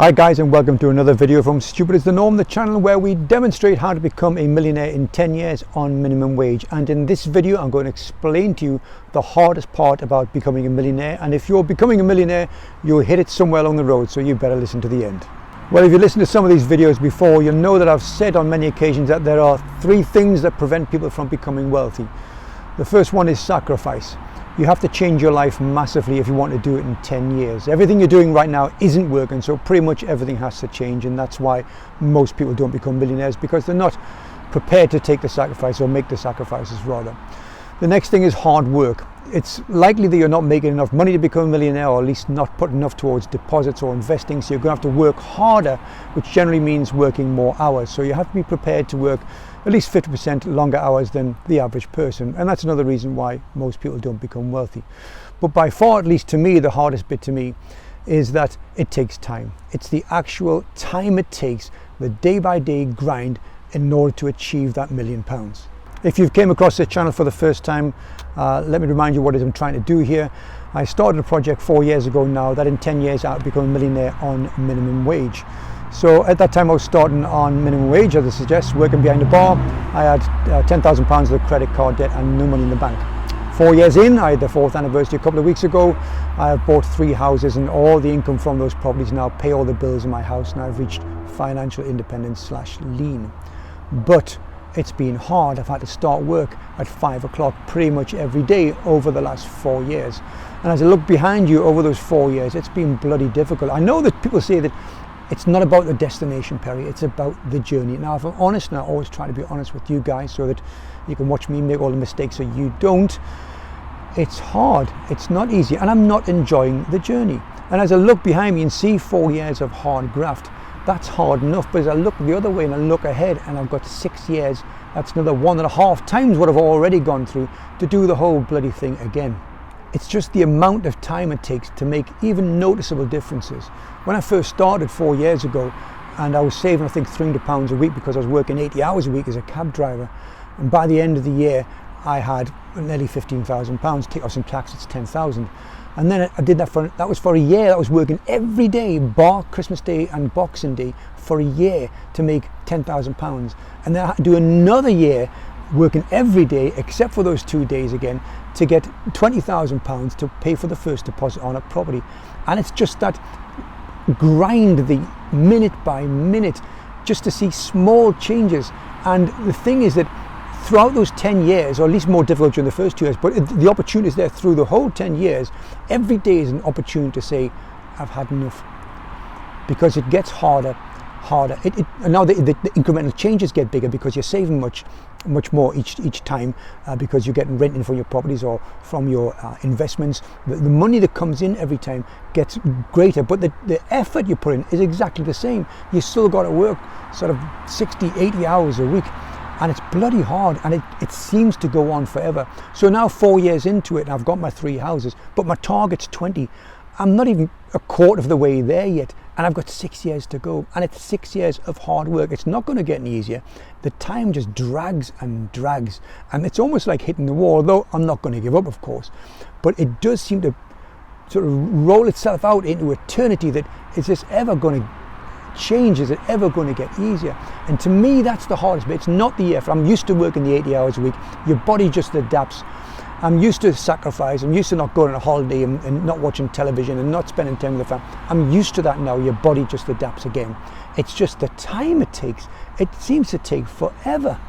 Hi guys, and welcome to another video from Stupid is the Norm, the channel where we demonstrate how to become a millionaire in 10 years on minimum wage. And in this video I'm going to explain to you the hardest part about becoming a millionaire, and if you're becoming a millionaire you'll hit it somewhere along the road, so you better listen to the end. Well, if you listened to some of these videos before, you'll know that I've said on many occasions that there are three things that prevent people from becoming wealthy. The first one is sacrifice. You have to change your life massively if you want to do it in 10 years. Everything you're doing right now isn't working, so pretty much everything has to change, and that's why most people don't become millionaires, because they're not prepared to take the sacrifice, or make the sacrifices rather. The next thing is hard work. It's likely that you're not making enough money to become a millionaire, or at least not put enough towards deposits or investing, so you're going to have to work harder, which generally means working more hours. So you have to be prepared to work at least 50% longer hours than the average person, and that's another reason why most people don't become wealthy. But by far, at least to me, the hardest bit to me is that it takes time. It's the actual time it takes, the day-by-day grind in order to achieve that £1 million. If you've came across this channel for the first time, let me remind you what it is I'm trying to do here. I started a project 4 years ago now that in 10 years I would become a millionaire on minimum wage. So at that time I was starting on minimum wage, as I suggest, working behind the bar. I had £10,000 of credit card debt and no money in the bank. 4 years in, I had the 4th anniversary a couple of weeks ago. I have bought 3 houses, and all the income from those properties now pay all the bills in my house, and I've reached financial independence / lean. But it's been hard. I've had to start work at 5 o'clock pretty much every day over the last 4 years. And as I look behind you over those 4 years, it's been bloody difficult. I know that people say that it's not about the destination, Perry, it's about the journey. Now, if I'm honest, and I always try to be honest with you guys so that you can watch me make all the mistakes so you don't, it's hard, it's not easy, and I'm not enjoying the journey. And as I look behind me and see 4 years of hard graft, that's hard enough, but as I look the other way and I look ahead, and I've got 6 years, that's another 1.5 times what I've already gone through to do the whole bloody thing again. It's just the amount of time it takes to make even noticeable differences. When I first started 4 years ago, and I was saving I think £300 a week because I was working 80 hours a week as a cab driver, and by the end of the year I had nearly £15,000, take off some tax, it's 10,000. And then I did that was for a year. I was working every day, bar Christmas Day and Boxing Day, for a year to make £10,000. And then I had to do another year working every day, except for those 2 days again, to get £20,000 to pay for the first deposit on a property. And it's just that grind, the minute by minute, just to see small changes. And the thing is that throughout those 10 years, or at least more difficult during the first 2 years, but the opportunity is there through the whole 10 years. Every day is an opportunity to say, I've had enough. Because it gets harder. And now the incremental changes get bigger because you're saving much more each time, because you're getting rent in from your properties or from your investments. The money that comes in every time gets greater, but the effort you put in is exactly the same. You still got to work sort of 60, 80 hours a week. And it's bloody hard, and it seems to go on forever. So now 4 years into it, and I've got my 3 houses, but my target's 20. I'm not even a quarter of the way there yet, and I've got 6 years to go, and it's 6 years of hard work. It's not going to get any easier. The time just drags and drags, and it's almost like hitting the wall, though I'm not going to give up, of course. But it does seem to sort of roll itself out into eternity, that is this ever going to change? Is it ever going to get easier? And to me, that's the hardest bit. It's not the effort. I'm used to working the 80 hours a week. Your body just adapts. I'm used to sacrifice. I'm used to not going on a holiday and not watching television and not spending time with the family. I'm used to that now. Your body just adapts again. It's just the time it takes. It seems to take forever.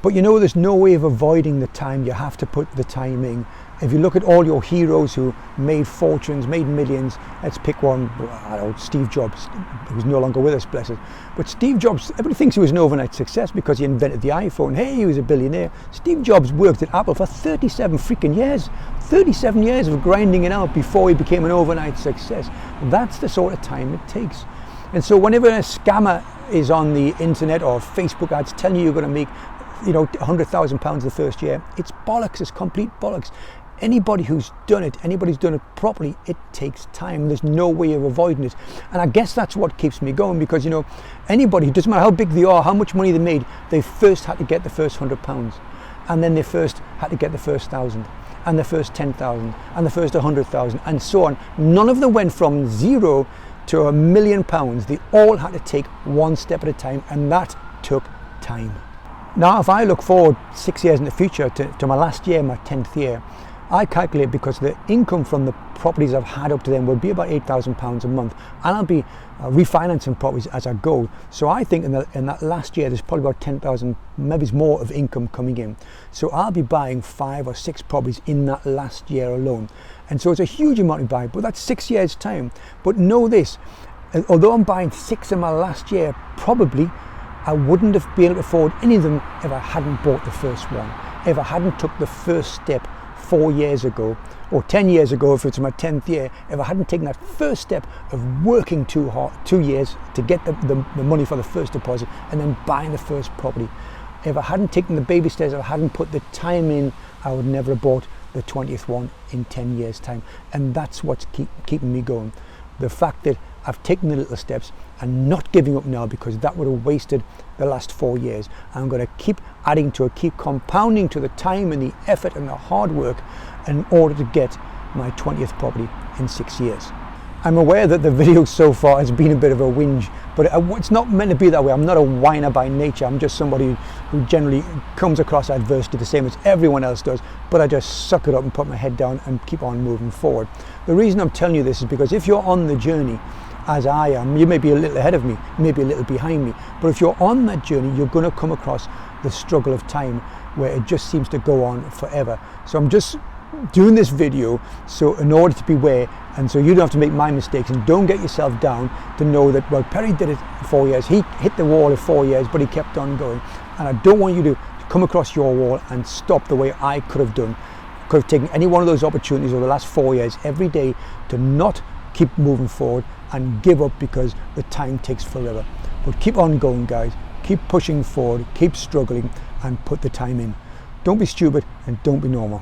But you know, there's no way of avoiding the time. You have to put the time in. If you look at all your heroes who made fortunes, made millions, let's pick one, I don't know, Steve Jobs, who's no longer with us, bless us. But Steve Jobs, everybody thinks he was an overnight success because he invented the iPhone. Hey, he was a billionaire. Steve Jobs worked at Apple for 37 freaking years. 37 years of grinding it out before he became an overnight success. That's the sort of time it takes. And so whenever a scammer is on the internet or Facebook ads telling you you're going to make, £100,000 the first year, it's bollocks, it's complete bollocks. Anybody who's done it, anybody who's done it properly, it takes time. There's no way of avoiding it. And I guess that's what keeps me going, because, anybody, it doesn't matter how big they are, how much money they made, they first had to get the first £100. And then they first had to get the first 1,000. And the first 10,000. And the first 100,000. And so on. None of them went from 0 to £1 million, they all had to take one step at a time, and that took time. Now, if I look forward 6 years in the future to my last year, my 10th year, I calculate, because the income from the properties I've had up to then will be about £8,000 a month, and I'll be refinancing properties as I go. So I think in that last year there's probably about 10,000, maybe more of income coming in. So I'll be buying 5 or 6 properties in that last year alone. And so it's a huge amount to buy, but that's 6 years time. But know this, although I'm buying 6 in my last year, probably I wouldn't have been able to afford any of them if I hadn't bought the first one, if I hadn't took the first step 4 years ago, or 10 years ago if it's my 10th year, if I hadn't taken that first step of working too hard, 2 years to get the money for the first deposit and then buying the first property. If I hadn't taken the baby steps, if I hadn't put the time in, I would never have bought the 20th one in 10 years time. And that's what's keeping me going. The fact that I've taken the little steps and not giving up now, because that would have wasted the last 4 years. I'm going to keep adding to it, keep compounding to the time and the effort and the hard work in order to get my 20th property in 6 years. I'm aware that the video so far has been a bit of a whinge, but it's not meant to be that way. I'm not a whiner by nature. I'm just somebody who generally comes across adversity the same as everyone else does, but I just suck it up and put my head down and keep on moving forward. The reason I'm telling you this is because if you're on the journey, as I am, you may be a little ahead of me, maybe a little behind me, but if you're on that journey, you're going to come across the struggle of time where it just seems to go on forever. So I'm just doing this video so in order to beware, and so you don't have to make my mistakes, and don't get yourself down, to know that, well, Perry did it for 4 years, he hit the wall at 4 years, but he kept on going. And I don't want you to come across your wall and stop the way I could have done. Could have taken any one of those opportunities over the last 4 years every day to not keep moving forward and give up because the time takes forever. But keep on going, guys. Keep pushing forward, keep struggling, and put the time in. Don't be stupid and don't be normal.